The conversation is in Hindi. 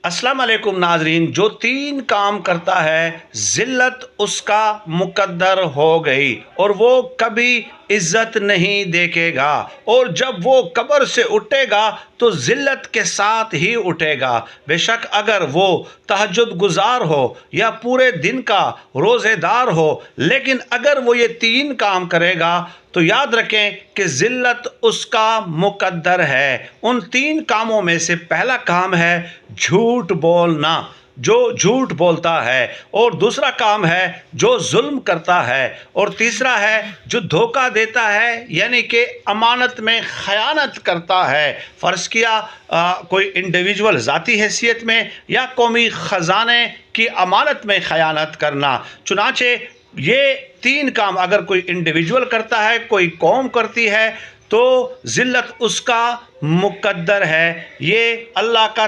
अस्सलाम वालेकुम नाजरीन। जो तीन काम करता है जिल्लत उसका मुकद्दर हो गई और वो कभी इज्जत नहीं देखेगा, और जब वो कब्र से उठेगा तो जिल्लत के साथ ही उठेगा। बेशक अगर वो तहज्जुद गुजार हो या पूरे दिन का रोज़ेदार हो, लेकिन अगर वो ये तीन काम करेगा तो याद रखें कि जिल्लत उसका मुकद्दर है। उन तीन कामों में से पहला काम है झूठ बोलना, जो झूठ बोलता है, और दूसरा काम है जो जुल्म करता है, और तीसरा है जो धोखा देता है यानी कि अमानत में ख़यानत करता है। फ़र्ज़ किया कोई इंडिविजुअल ज़ाती हैसियत में या कौमी ख़जाने की अमानत में ख़यानत करना। चुनाचे ये तीन काम अगर कोई इंडिविजुअल करता है, कोई कौम करती है, तो जिल्लत उसका मुकद्दर है। ये अल्लाह का